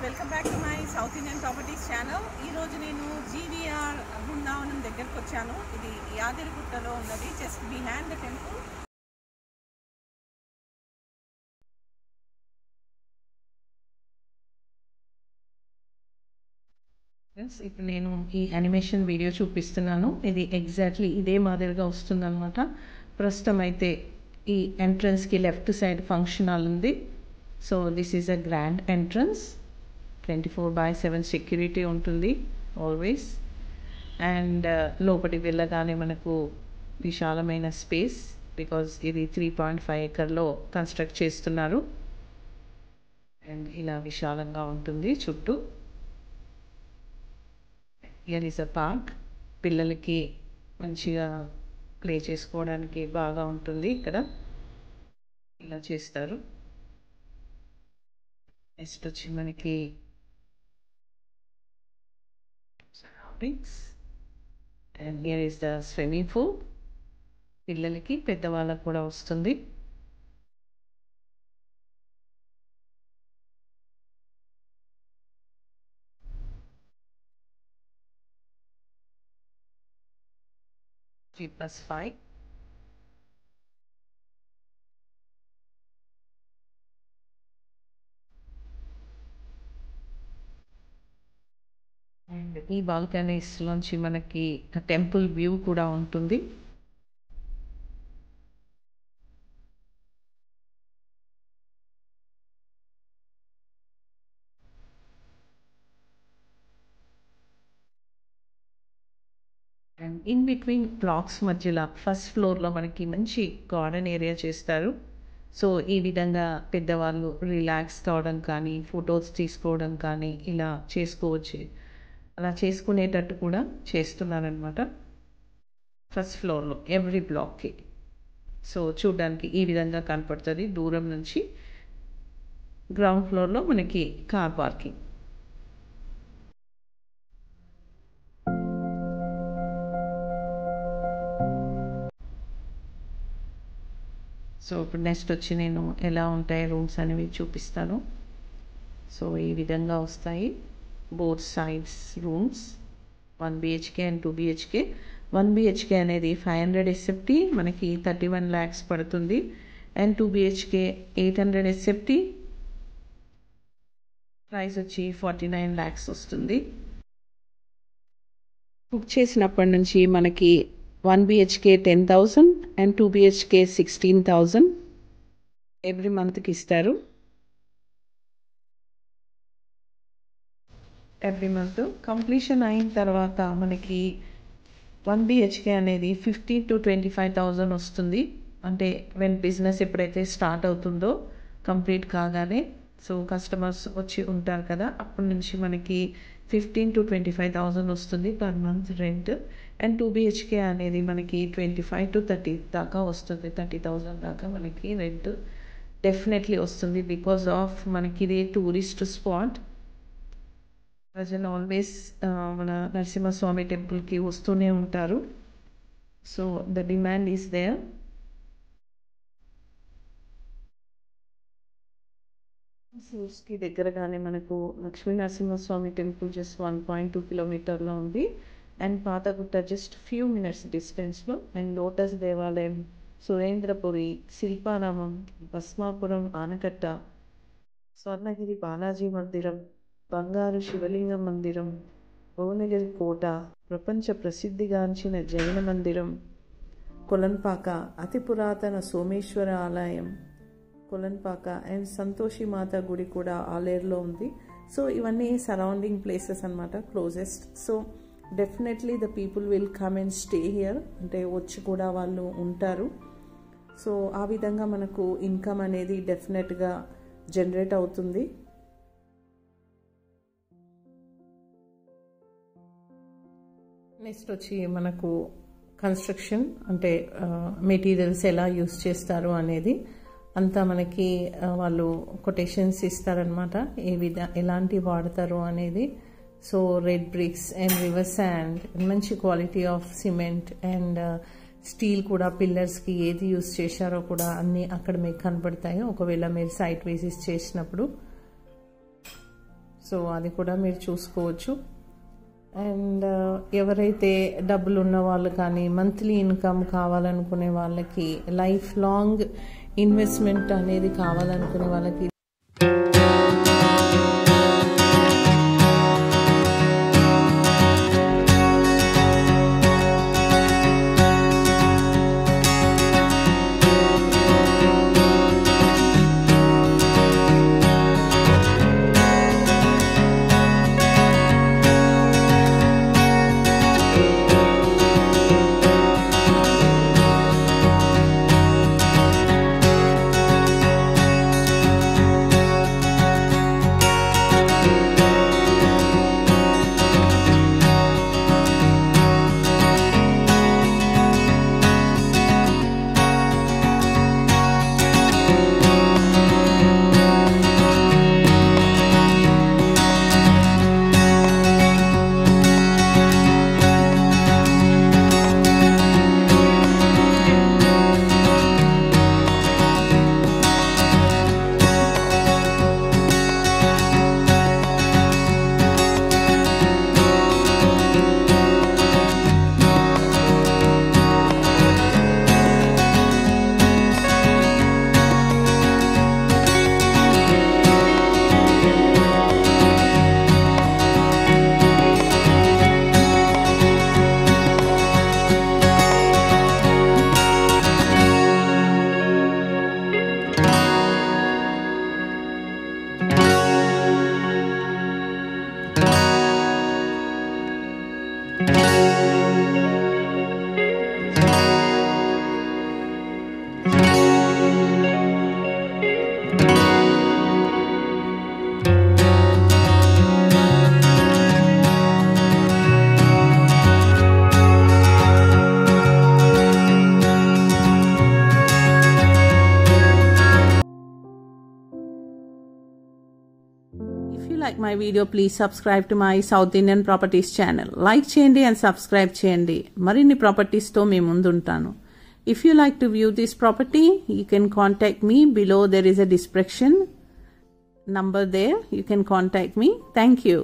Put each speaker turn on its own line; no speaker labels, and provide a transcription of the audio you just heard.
Welcome back to my south Indian properties channel. ఈరోజు నేను GVR Brindavanam దగ్గరకు వచ్చాను. ఇది యాదగిరిగుట్టలో ఉన్నది, జస్ట్ బిహైండ్ ద టెంపుల్. ఇప్పుడు నేను ఈ యానిమేషన్ వీడియో చూపిస్తున్నాను. ఇది ఎగ్జాక్ట్లీ ఇదే మాదిరిగా వస్తుందన్నమాట. ప్రస్తుతం అయితే ఈ ఎంట్రన్స్కి లెఫ్ట్ సైడ్ ఫంక్షన్ హాల్ ఉంది. So this is a grand entrance. 24/7 security ఉంటుంది ఆల్వేస్. అండ్ లోపలికి వెళ్ళగానే మనకు విశాలమైన స్పేస్, బికాజ్ ఇది 3.5 ఎకర్లో కన్స్ట్రక్ట్ చేస్తున్నారు. అండ్ ఇలా విశాలంగా ఉంటుంది చుట్టూ. Here is a park. పిల్లలకి మంచిగా ప్లే చేసుకోవడానికి బాగా ఉంటుంది. ఇక్కడ ఇలా చేస్తారు. నెక్స్ట్ వచ్చి మనకి surroundings, and here is the swimming pool. పిల్లలకి పెద్దవాళ్ళకు కూడా వస్తుంది. G+5. అండ్ ఈ బాల్కనీస్ నుంచి మనకి టెంపుల్ వ్యూ కూడా ఉంటుంది. అండ్ ఇన్ బిట్వీన్ బ్లాక్స్ మధ్యలో ఫస్ట్ ఫ్లోర్లో మనకి మంచి గార్డెన్ ఏరియా చేస్తారు. సో ఈ విధంగా పెద్దవాళ్ళు రిలాక్స్ కావడం కానీ, ఫొటోస్ తీసుకోవడం కానీ ఇలా చేసుకోవచ్చు. అలా చేసుకునేటట్టు కూడా చేస్తున్నారనమాట ఫస్ట్ ఫ్లోర్లో ఎవ్రీ బ్లాక్కి. సో చూడడానికి ఈ విధంగా కనపడుతుంది దూరం నుంచి. గ్రౌండ్ ఫ్లోర్లో మనకి కార్ పార్కింగ్. సో ఇప్పుడు నెక్స్ట్ వచ్చి నేను ఎలా ఉంటాయి రూమ్స్ అనేవి చూపిస్తాను. సో ఈ విధంగా వస్తాయి both sides rooms. 1 BHK and 2 BHK. 1 BHK అనేది 500 SFT, మనకి 31 lakhs పడుతుంది. అండ్ 2 BHK 800 SFT, ప్రైస్ వచ్చి 49 lakhs వస్తుంది. బుక్ చేసినప్పటి నుంచి మనకి 1 BHK 10,000 అండ్ 2 BHK 16,000 ఎవ్రీ మంత్కి ఇస్తారు. ఎవ్రీ మంత్ కంప్లీషన్ అయిన తర్వాత మనకి 1 BHK అనేది 15,000 to 25,000 వస్తుంది. అంటే వెన్ బిజినెస్ ఎప్పుడైతే స్టార్ట్ అవుతుందో కంప్లీట్ కాగానే, సో కస్టమర్స్ వచ్చి ఉంటారు కదా, అప్పటి నుంచి మనకి 15,000 to 25,000 వస్తుంది per month rent. And 2 BHK అనేది మనకి 25,000 to 30,000 దాకా వస్తుంది. 30,000 దాకా మనకి రెంట్ డెఫినెట్లీ వస్తుంది. బికాజ్ ఆఫ్ మనకి ఇది టూరిస్ట్ స్పాట్. ప్రజలు ఆల్వేస్ మన నరసింహస్వామి టెంపుల్కి వస్తూనే ఉంటారు. So the demand is there. సూర్స్కి దగ్గరగానే మనకు లక్ష్మీ నరసింహస్వామి టెంపుల్ జస్ట్ 1.2 కిలోమీటర్లో ఉంది. And Pathagutta just few minutes డిస్టెన్స్లో. అండ్ లోటస్ దేవాలయం, సురేంద్రపురి, శిల్పారామం, భస్మాపురం ఆనకట్ట, స్వర్ణగిరి బాలాజీ మందిరం, బంగారు శివలింగ మందిరం, భువనగిరి కోట, ప్రపంచ ప్రసిద్ధిగాంచిన జైన మందిరం, కొలన్పాక, అతి పురాతన సోమేశ్వర ఆలయం కొలన్పాక, అండ్ సంతోషి మాత గుడి కూడా ఆలేరులో ఉంది. సో ఇవన్నీ సరౌండింగ్ ప్లేసెస్ అన్నమాట, closest. So definitely the people will come and stay here, అంటే వచ్చి కూడా వాళ్ళు ఉంటారు. సో ఆ విధంగా మనకు ఇన్కమ్ అనేది డెఫినెట్గా జనరేట్ అవుతుంది. నెక్స్ట్ వచ్చి మనకు కన్స్ట్రక్షన్, అంటే మెటీరియల్స్ ఎలా యూస్ చేస్తారు అనేది అంతా మనకి వాళ్ళు కొటేషన్స్ ఇస్తారనమాట, ఎలాంటి వాడతారు అనేది. So red bricks and river sand, మంచి quality of cement and steel కూడా, పిల్లర్స్కి ఏది యూస్ చేశారో కూడా అన్నీ అక్కడ మీకు కనబడతాయి ఒకవేళ మీరు సైట్ విజిట్ చేసినప్పుడు. సో అది కూడా మీరు చూసుకోవచ్చు. అండ్ ఎవరైతే డబ్బులు ఉన్న వాళ్ళు కానీ మంత్లీ ఇన్కమ్ కావాలనుకునే వాళ్ళకి, లైఫ్ లాంగ్ ఇన్వెస్ట్మెంట్ అనేది కావాలనుకునే వాళ్ళకి like my video, please subscribe to my South Indian Properties channel. Like cheyandi and subscribe cheyandi. Marini properties to me munduntanu. If you like to view this property, you can contact me. Below there is a description number there. You can contact me. Thank you.